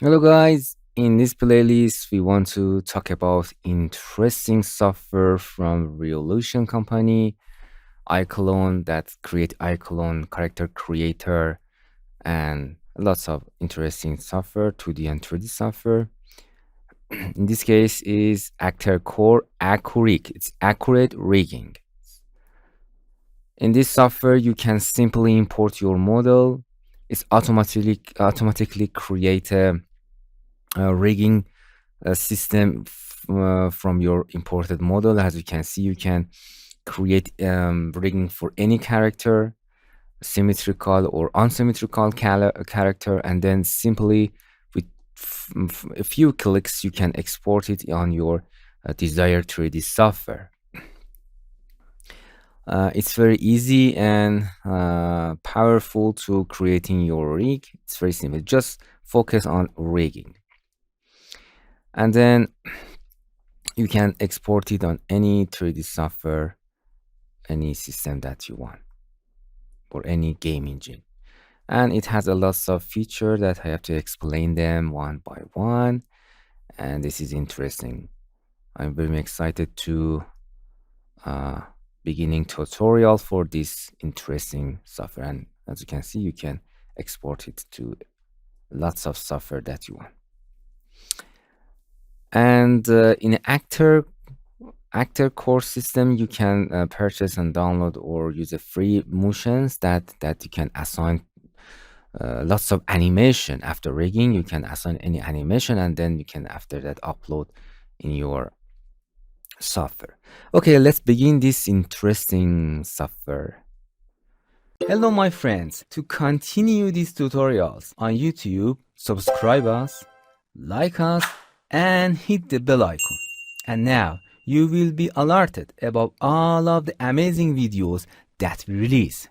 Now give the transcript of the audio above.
Hello guys, in this playlist we want to talk about interesting software from Revolution company, iClone that create iClone character creator and lots of interesting software, 2D and 3D software. In this case is Actor Core AccuRIG. It's accurate rigging. In this software you can simply import your model. It's automatically create a rigging system from your imported model. As you can see, you can create rigging for any character, symmetrical or unsymmetrical character, and then simply with a few clicks you can export it on your desired 3D software. It's very easy and powerful to creating your rig. It's very simple. Just focus on rigging, and then you can export it on any 3D software, any system that you want, or any game engine. And it has a lot of features that I have to explain them one by one. And this is interesting. I'm very excited to beginning tutorial for this interesting software. And as you can see, you can export it to lots of software that you want. And in Actor core system, you can purchase and download or use a free motions that you can assign lots of animation. After rigging, you can assign any animation, and then you can after that upload in your software. Okay, let's begin this interesting software. Hello my friends, to continue these tutorials on YouTube, subscribe us, like us, and hit the bell icon. And now you will be alerted about all of the amazing videos that we release.